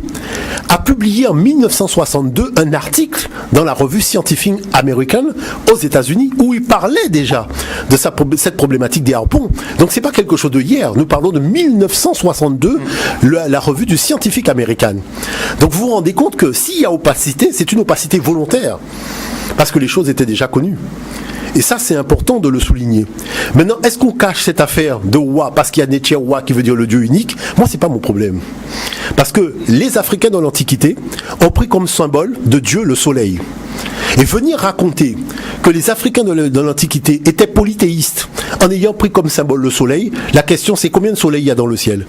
a publié en 1962 un article dans la revue Scientific American aux États-Unis où il parlait déjà de cette problématique des harpons. Donc c'est pas quelque chose de hier. Nous parlons de 1962, la revue du Scientific American. Donc vous vous rendez compte que s'il y a opacité, c'est une opacité volontaire. Parce que les choses étaient déjà connues. Et ça, c'est important de le souligner. Maintenant, est-ce qu'on cache cette affaire de Wa parce qu'il y a Netcher Wa qui veut dire le Dieu unique? Moi, c'est pas mon problème. Parce que les Africains dans l'Antiquité ont pris comme symbole de Dieu le soleil. Et venir raconter que les Africains de l'Antiquité étaient polythéistes en ayant pris comme symbole le soleil, la question c'est combien de soleil il y a dans le ciel?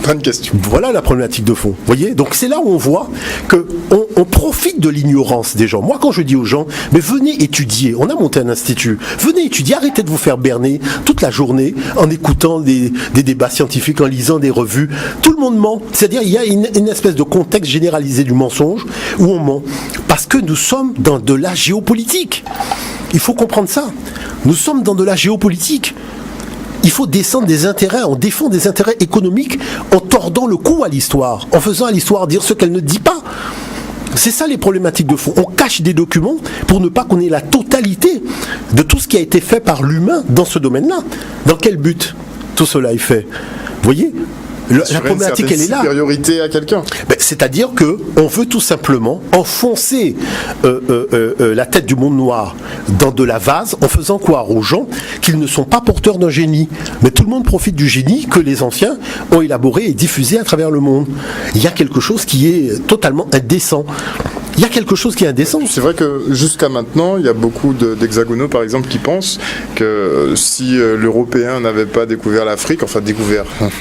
Bonne question.
Voilà la problématique de fond. Voyez, donc c'est là où on voit qu'on profite de l'ignorance des gens. Moi, quand je dis aux gens, mais venez étudier, on a monté un institut, venez étudier, arrêtez de vous faire berner toute la journée en écoutant des débats scientifiques, en lisant des revues. Tout le monde ment. C'est-à-dire, il y a une espèce de contexte généralisé du mensonge où on ment. Parce que nous sommes dans de la géopolitique. Il faut comprendre ça. Nous sommes dans de la géopolitique. Il faut descendre des intérêts, on défend des intérêts économiques en tordant le cou à l'histoire, en faisant à l'histoire dire ce qu'elle ne dit pas. C'est ça les problématiques de fond. On cache des documents pour ne pas qu'on ait la totalité de tout ce qui a été fait par l'humain dans ce domaine-là. Dans quel but tout cela est fait? Vous voyez? La problématique, elle est là.
Supériorité à quelqu'un.
C'est-à-dire qu'on veut tout simplement enfoncer la tête du monde noir dans de la vase en faisant croire aux gens qu'ils ne sont pas porteurs d'un génie. Mais tout le monde profite du génie que les anciens ont élaboré et diffusé à travers le monde. Il y a quelque chose qui est totalement indécent. Il y a quelque chose qui est indécent.
C'est vrai que jusqu'à maintenant, il y a beaucoup d'hexagonaux, par exemple, qui pensent que si l'Européen n'avait pas découvert l'Afrique,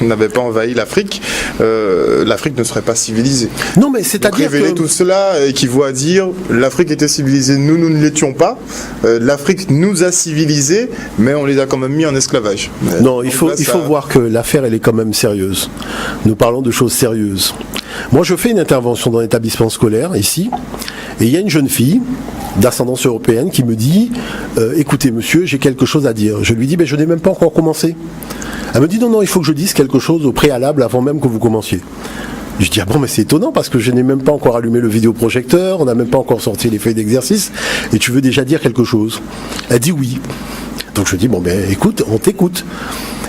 n'avait pas envahi l'Afrique, l'Afrique ne serait pas civilisée.
Non, mais c'est-à-dire
révéler tout cela équivaut à dire l'Afrique était civilisée, nous ne l'étions pas. L'Afrique nous a civilisés, mais on les a quand même mis en esclavage.
Non, il faut voir que l'affaire, elle est quand même sérieuse. Nous parlons de choses sérieuses. Moi, je fais une intervention dans l'établissement scolaire, ici, et il y a une jeune fille d'ascendance européenne qui me dit écoutez, monsieur, j'ai quelque chose à dire. Je lui dis je n'ai même pas encore commencé. Elle me dit non, il faut que je dise quelque chose au préalable avant même que vous commenciez. Je dis mais c'est étonnant parce que je n'ai même pas encore allumé le vidéoprojecteur, on n'a même pas encore sorti les feuilles d'exercice, et tu veux déjà dire quelque chose. Elle dit oui. Donc je dis écoute, on t'écoute.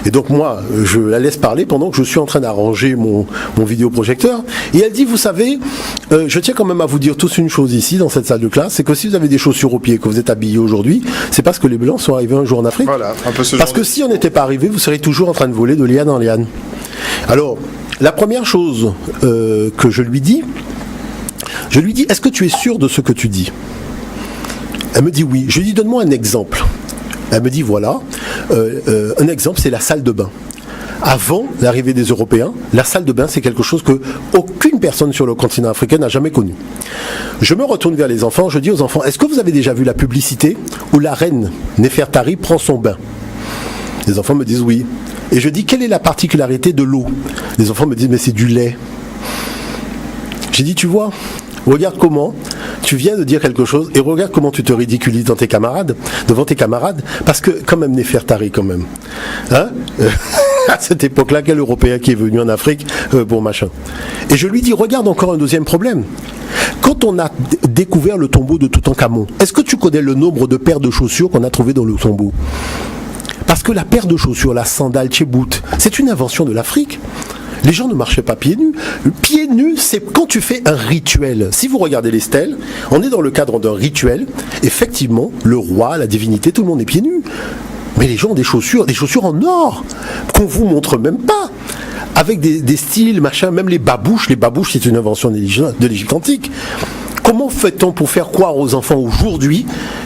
Et donc moi, je la laisse parler pendant que je suis en train d'arranger mon vidéoprojecteur. Et elle dit, vous savez, je tiens quand même à vous dire tous une chose ici, dans cette salle de classe, c'est que si vous avez des chaussures aux pieds, que vous êtes habillés aujourd'hui, c'est parce que les Blancs sont arrivés un jour en Afrique.
Voilà, un peu ce
parce que si on n'était pas arrivé, vous seriez toujours en train de voler de liane en liane. Alors, la première chose que je lui dis, est-ce que tu es sûr de ce que tu dis? Elle me dit oui. Je lui dis, donne-moi un exemple. Elle me dit voilà, un exemple c'est la salle de bain. Avant l'arrivée des Européens, la salle de bain c'est quelque chose que aucune personne sur le continent africain n'a jamais connu. Je me retourne vers les enfants, je dis aux enfants, est-ce que vous avez déjà vu la publicité où la reine Néfertari prend son bain? Les enfants me disent oui. Et je dis, quelle est la particularité de l'eau? Les enfants me disent, mais c'est du lait. J'ai dit, tu vois, regarde comment tu viens de dire quelque chose et regarde comment tu te ridiculises devant tes camarades, parce que quand même Néfertari quand même. Hein à cette époque-là, quel Européen qui est venu en Afrique pour machin. Et je lui dis, regarde encore un deuxième problème. Quand on a découvert le tombeau de Toutankhamon, est-ce que tu connais le nombre de paires de chaussures qu'on a trouvées dans le tombeau? Parce que la paire de chaussures, la sandale tchébout, c'est une invention de l'Afrique. Les gens ne marchaient pas pieds nus. Pieds nus, c'est quand tu fais un rituel. Si vous regardez les stèles, on est dans le cadre d'un rituel. Effectivement, le roi, la divinité, tout le monde est pieds nus. Mais les gens ont des chaussures en or, qu'on vous montre même pas. Avec des styles, machin, même les babouches, c'est une invention de l'Égypte antique. Comment fait-on pour faire croire aux enfants aujourd'hui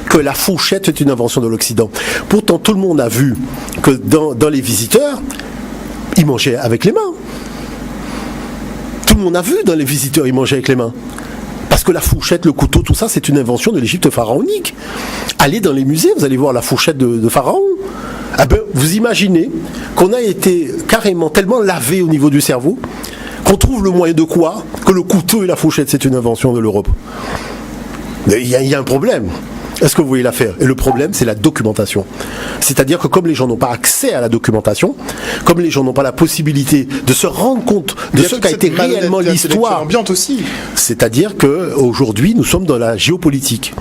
que la fourchette est une invention de l'Occident? Pourtant, tout le monde a vu que dans les visiteurs, ils mangeaient avec les mains. Tout le monde a vu dans les visiteurs, ils mangeaient avec les mains. Parce que la fourchette, le couteau, tout ça, c'est une invention de l'Égypte pharaonique. Allez dans les musées, vous allez voir la fourchette de Pharaon. Ah ben, vous imaginez qu'on a été carrément tellement lavé au niveau du cerveau qu'on trouve le moyen de quoi? Que le couteau et la fourchette, c'est une invention de l'Europe. Mais il y a un problème. Est-ce que vous voyez l'affaire? Et le problème, c'est la documentation. C'est-à-dire que comme les gens n'ont pas accès à la documentation, comme les gens n'ont pas la possibilité de se rendre compte de ce qu'a été réellement l'histoire
ambiante aussi.
C'est-à-dire qu'aujourd'hui, nous sommes dans la géopolitique.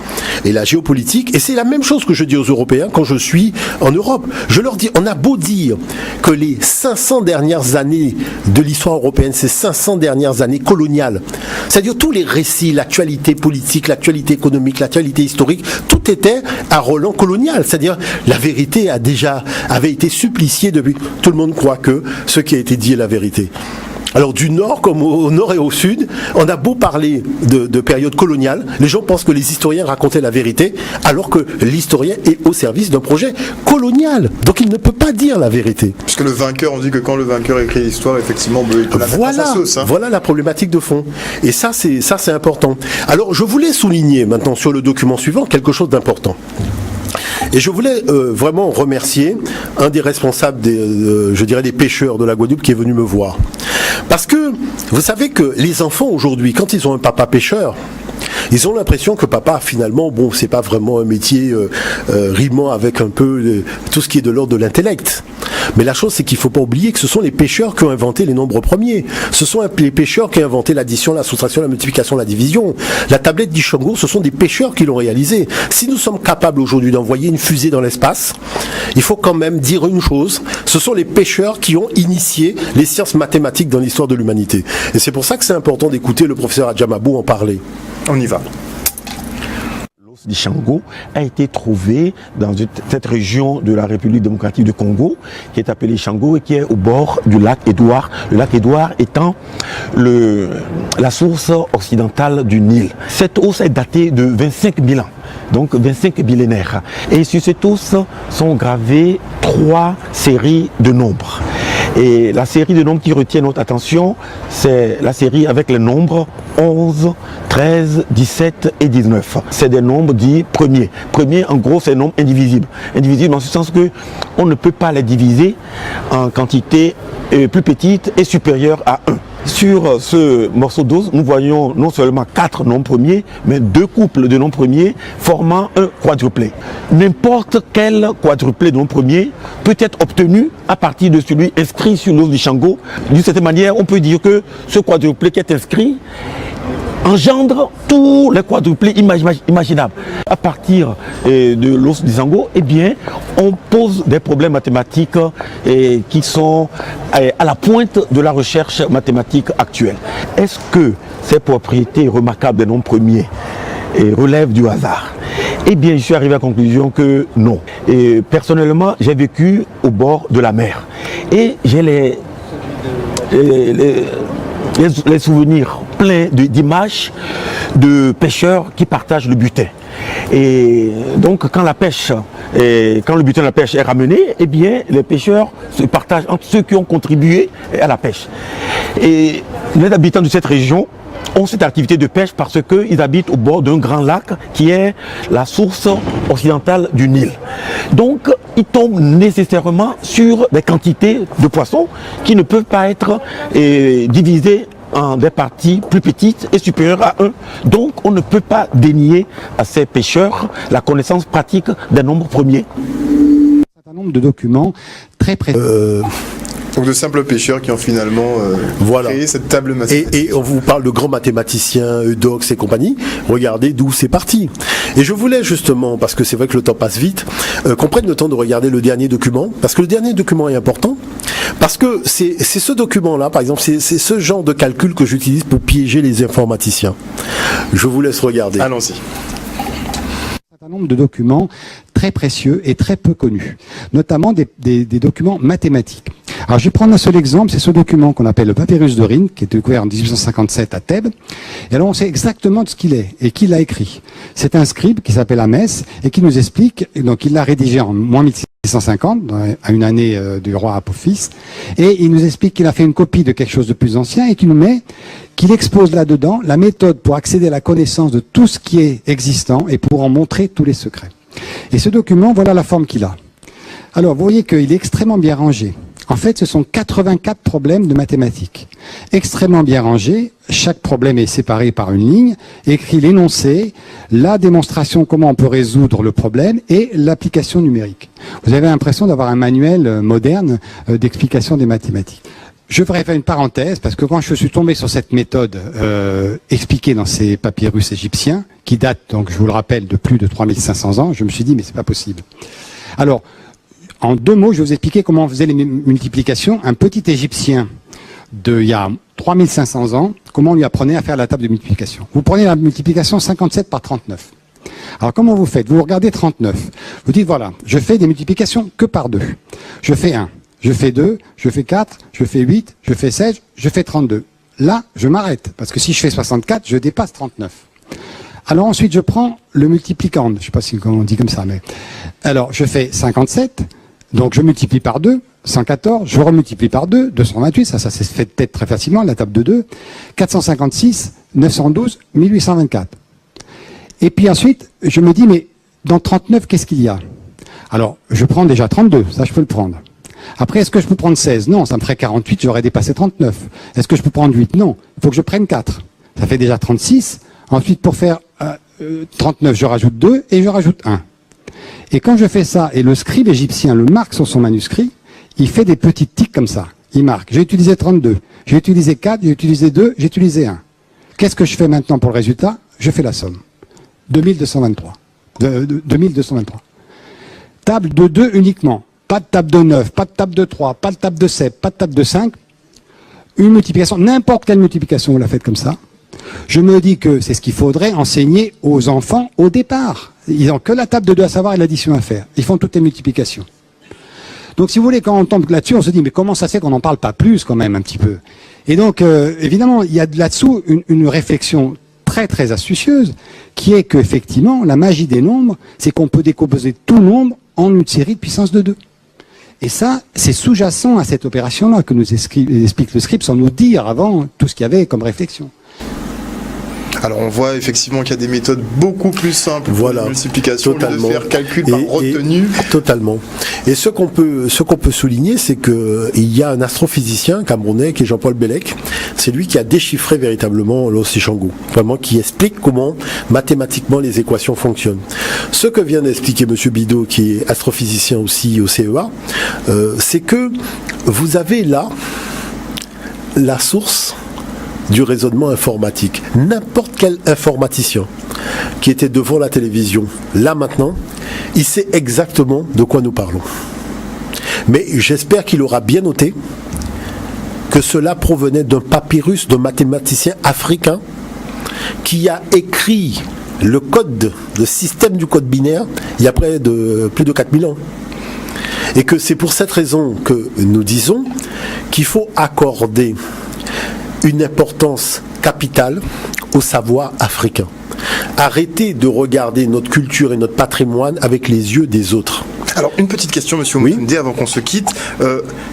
Et la géopolitique, et c'est la même chose que je dis aux Européens quand je suis en Europe. Je leur dis, on a beau dire que les 500 dernières années de l'histoire européenne, ces 500 dernières années coloniales, c'est-à-dire tous les récits, l'actualité politique, l'actualité économique, l'actualité historique, tout était à relent colonial, c'est-à-dire la vérité avait été suppliciée depuis. Tout le monde croit que ce qui a été dit est la vérité. Alors du nord comme au nord et au sud, on a beau parler de période coloniale, les gens pensent que les historiens racontaient la vérité, alors que l'historien est au service d'un projet colonial. Donc il ne peut pas dire la vérité.
Puisque le vainqueur, on dit que quand le vainqueur écrit l'histoire, effectivement, il peut la mettre à sa sauce. Hein.
Voilà la problématique de fond. Et ça c'est important. Alors je voulais souligner maintenant sur le document suivant quelque chose d'important. Et je voulais vraiment remercier un des responsables des pêcheurs de la Guadeloupe qui est venu me voir. Parce que vous savez que les enfants aujourd'hui, quand ils ont un papa pêcheur, ils ont l'impression que papa, finalement, c'est pas vraiment un métier rimant avec un peu tout ce qui est de l'ordre de l'intellect. Mais la chose, c'est qu'il ne faut pas oublier que ce sont les pêcheurs qui ont inventé les nombres premiers. Ce sont les pêcheurs qui ont inventé l'addition, la soustraction, la multiplication, la division. La tablette d'Ishango, ce sont des pêcheurs qui l'ont réalisée. Si nous sommes capables aujourd'hui d'envoyer une fusée dans l'espace, il faut quand même dire une chose, ce sont les pêcheurs qui ont initié les sciences mathématiques dans l'histoire de l'humanité. Et c'est pour ça que c'est important d'écouter le professeur Adjamabou en parler.
On y va.
d'Ishango a été trouvé dans cette région de la République démocratique du Congo, qui est appelée Ishango et qui est au bord du lac Édouard. Le lac Édouard étant la source occidentale du Nil. Cette os est datée de 25 000 ans. Donc 25 millénaires. Et sur cette os sont gravées 3 séries de nombres. Et la série de nombres qui retient notre attention, c'est la série avec les nombres 11, 13, 17 et 19. C'est des nombres dits premiers. Premiers, en gros, c'est des nombres indivisibles. Indivisibles dans ce sens que on ne peut pas les diviser en quantité plus petite et supérieure à 1. Sur ce morceau d'os, nous voyons non seulement 4 nombres premiers, mais 2 couples de nombres premiers formant un quadruplé. N'importe quel quadruplé de nombres premiers peut être obtenu à partir de celui inscrit sur l'os d'Ishango. D'une certaine manière, on peut dire que ce quadruplé qui est inscrit engendre tous les quadruplés imaginables. À partir de l'os d'Ishango, eh bien, on pose des problèmes mathématiques qui sont à la pointe de la recherche mathématique actuelle. Est-ce que ces propriétés remarquables des nombres premiers relèvent du hasard? Eh bien, je suis arrivé à la conclusion que non. Et personnellement, j'ai vécu au bord de la mer. Et j'ai les souvenirs pleins d'images de pêcheurs qui partagent le butin. Et donc quand le butin de la pêche est ramené, eh bien les pêcheurs se partagent entre ceux qui ont contribué à la pêche. Et les habitants de cette région ont cette activité de pêche parce qu'ils habitent au bord d'un grand lac qui est la source occidentale du Nil. Donc ils tombent nécessairement sur des quantités de poissons qui ne peuvent pas être divisées en des parties plus petites et supérieures à 1. Donc on ne peut pas dénier à ces pêcheurs la connaissance pratique des nombres premiers.
Un certain nombre de documents très précis.
Donc de simples pêcheurs qui ont finalement créé cette table mathématique.
Et on vous parle de grands mathématiciens, Eudox et compagnie. Regardez d'où c'est parti. Et je voulais justement, parce que c'est vrai que le temps passe vite, qu'on prenne le temps de regarder le dernier document, parce que le dernier document est important, parce que c'est ce document-là, par exemple, c'est ce genre de calcul que j'utilise pour piéger les informaticiens. Je vous laisse regarder.
Allons-y.
Un nombre de documents très précieux et très peu connus, notamment des documents mathématiques. Alors je vais prendre un seul exemple, c'est ce document qu'on appelle le papyrus d'Orine, qui a été découvert en 1857 à Thèbes. Et alors on sait exactement de ce qu'il est et qui l'a écrit. C'est un scribe qui s'appelle Hamès et qui nous explique, donc il l'a rédigé en moins 1650, à une année du roi Apophis, et il nous explique qu'il a fait une copie de quelque chose de plus ancien et qu'il expose là-dedans la méthode pour accéder à la connaissance de tout ce qui est existant et pour en montrer tous les secrets. Et ce document, voilà la forme qu'il a. Alors, vous voyez qu'il est extrêmement bien rangé. En fait, ce sont 84 problèmes de mathématiques. Extrêmement bien rangés. Chaque problème est séparé par une ligne, écrit l'énoncé, la démonstration, comment on peut résoudre le problème, et l'application numérique. Vous avez l'impression d'avoir un manuel moderne d'explication des mathématiques. Je voudrais faire une parenthèse, parce que quand je suis tombé sur cette méthode expliquée dans ces papyrus égyptiens, qui datent, donc je vous le rappelle, de plus de 3500 ans, je me suis dit, mais c'est pas possible. Alors, en 2 mots, je vais vous expliquer comment on faisait les multiplications. Un petit Égyptien d'il y a 3500 ans, comment on lui apprenait à faire la table de multiplication. Vous prenez la multiplication 57 par 39. Alors comment vous faites? Vous regardez 39. Vous dites, voilà, je fais des multiplications que par 2. Je fais 1, je fais 2, je fais 4, je fais 8, je fais 16, je fais 32. Là, je m'arrête, parce que si je fais 64, je dépasse 39. Alors ensuite, je prends le multiplicand. Je ne sais pas si on dit comme ça, mais... Alors, je fais 57, donc je multiplie par 2, 114, je remultiplie par 2, 228, ça s'est fait peut-être très facilement, la table de 2, 456, 912, 1824. Et puis ensuite, je me dis, mais dans 39, qu'est-ce qu'il y a? Alors, je prends déjà 32, ça je peux le prendre. Après, est-ce que je peux prendre 16? Non, ça me ferait 48, j'aurais dépassé 39. Est-ce que je peux prendre 8? Non, il faut que je prenne 4. Ça fait déjà 36. Ensuite, pour faire 39, je rajoute 2 et je rajoute 1. Et quand je fais ça, et le scribe égyptien le marque sur son manuscrit, il fait des petits tics comme ça. Il marque, j'ai utilisé 32, j'ai utilisé 4, j'ai utilisé 2, j'ai utilisé 1. Qu'est-ce que je fais maintenant pour le résultat? Je fais la somme. 2223. 2223. Table de 2 uniquement. Pas de table de 9, pas de table de 3, pas de table de 7, pas de table de 5. Une multiplication, n'importe quelle multiplication, vous la faites comme ça. Je me dis que c'est ce qu'il faudrait enseigner aux enfants au départ. Ils n'ont que la table de 2 à savoir et l'addition à faire. Ils font toutes les multiplications. Donc si vous voulez, quand on tombe là-dessus, on se dit mais comment ça se fait qu'on n'en parle pas plus quand même un petit peu. Et donc évidemment, il y a là-dessous une réflexion très très astucieuse qui est qu'effectivement, la magie des nombres, c'est qu'on peut décomposer tout nombre en une série de puissance de 2. Et ça, c'est sous-jacent à cette opération-là que nous explique le script sans nous dire avant tout ce qu'il y avait comme réflexion.
Alors on voit effectivement qu'il y a des méthodes beaucoup plus simples pour la multiplication,
totalement.
De faire calcul par retenue.
Totalement. Et ce qu'on peut souligner, c'est que il y a un astrophysicien camerounais qui est Jean-Paul Bellec. C'est lui qui a déchiffré véritablement l'Océango, vraiment qui explique comment mathématiquement les équations fonctionnent. Ce que vient d'expliquer Monsieur Bidot, qui est astrophysicien aussi au CEA, c'est que vous avez là la source du raisonnement informatique. N'importe quel informaticien qui était devant la télévision, là maintenant, il sait exactement de quoi nous parlons. Mais j'espère qu'il aura bien noté que cela provenait d'un papyrus d'un mathématicien africain qui a écrit le code, le système du code binaire, il y a plus de 4000 ans. Et que c'est pour cette raison que nous disons qu'il faut accorder une importance capitale au savoir africain. Arrêtez de regarder notre culture et notre patrimoine avec les yeux des autres.
Alors, une petite question, Monsieur Moutoundé, avant qu'on se quitte.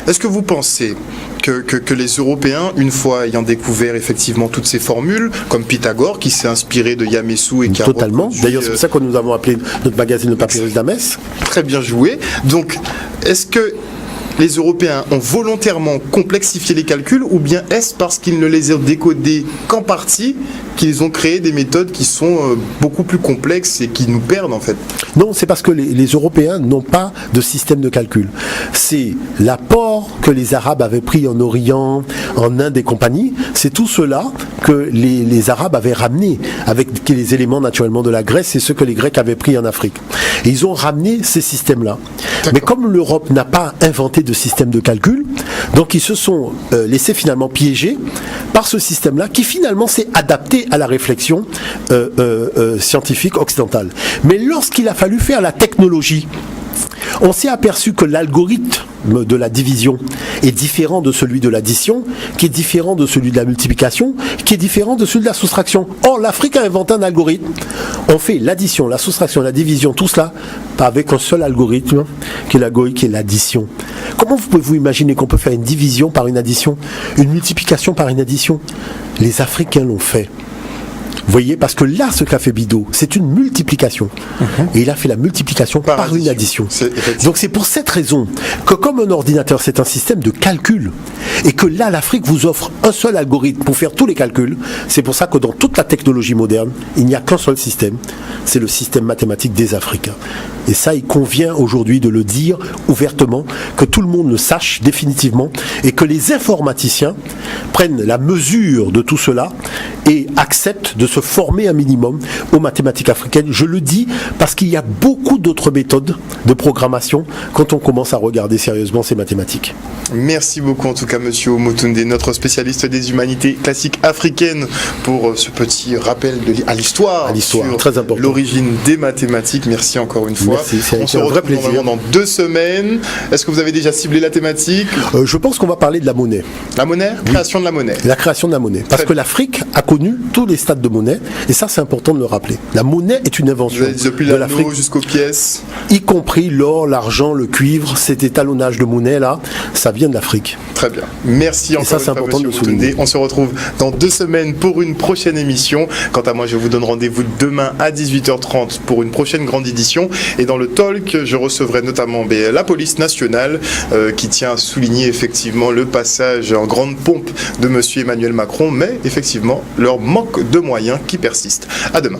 Est-ce que vous pensez que les Européens, une fois ayant découvert effectivement toutes ces formules, comme Pythagore, qui s'est inspiré de Yaméssou et qui
Totalement. D'ailleurs, c'est pour ça que nous avons appelé notre magazine le Papyrus d'Amès.
Très bien joué. Donc, est-ce que les Européens ont volontairement complexifié les calculs ou bien est-ce parce qu'ils ne les ont décodés qu'en partie qu'ils ont créé des méthodes qui sont beaucoup plus complexes et qui nous perdent en fait?
Non, c'est parce que les Européens n'ont pas de système de calcul. C'est l'apport que les Arabes avaient pris en Orient, en Inde et compagnie. C'est tout cela que les Arabes avaient ramené avec les éléments naturellement de la Grèce et ce que les Grecs avaient pris en Afrique. Et ils ont ramené ces systèmes-là. Mais comme l'Europe n'a pas inventé de système de calcul, donc ils se sont laissés finalement piéger par ce système-là qui finalement s'est adapté à la réflexion scientifique occidentale. Mais lorsqu'il a fallu faire la technologie, on s'est aperçu que l'algorithme de la division est différent de celui de l'addition, qui est différent de celui de la multiplication, qui est différent de celui de la soustraction. Or, l'Afrique a inventé un algorithme. On fait l'addition, la soustraction, la division, tout cela avec un seul algorithme, qui est l'algorithme, qui est l'addition. Comment vous pouvez vous imaginer qu'on peut faire une division par une addition, une multiplication par une addition? Les Africains l'ont fait. Vous voyez, parce que là, ce qu'a fait Bidot, c'est une multiplication. Et il a fait la multiplication par une addition. Donc c'est pour cette raison que comme un ordinateur, c'est un système de calcul, et que là, l'Afrique vous offre un seul algorithme pour faire tous les calculs, c'est pour ça que dans toute la technologie moderne, il n'y a qu'un seul système, c'est le système mathématique des Africains. Et ça, il convient aujourd'hui de le dire ouvertement, que tout le monde le sache définitivement, et que les informaticiens prennent la mesure de tout cela et acceptent de se former un minimum aux mathématiques africaines. Je le dis parce qu'il y a beaucoup d'autres méthodes de programmation quand on commence à regarder sérieusement ces mathématiques.
Merci beaucoup en tout cas Monsieur Moutoundé, notre spécialiste des humanités classiques africaines, pour ce petit rappel à l'histoire sur l'origine des mathématiques. Merci encore une fois.
Merci,
on se retrouve normalement dans 2 semaines. Est-ce que vous avez déjà ciblé la thématique?
Je pense qu'on va parler de la monnaie.
La monnaie? Création de la monnaie.
La création de la monnaie. Parce que l'Afrique a connu tous les stades de monnaie, et ça c'est important de le rappeler. La monnaie est une invention
depuis
de l'Afrique
jusqu'aux pièces,
y compris l'or, l'argent, le cuivre. Cet étalonnage de monnaie là, ça vient de l'Afrique.
Très bien. Merci encore une fois, Monsieur Moutoundé. On se retrouve dans 2 semaines pour une prochaine émission. Quant à moi, je vous donne rendez-vous demain à 18h30 pour une prochaine grande édition. Et dans le talk, je recevrai notamment la police nationale qui tient à souligner effectivement le passage en grande pompe de Monsieur Emmanuel Macron, mais effectivement leur manque de moyens qui persiste. À demain.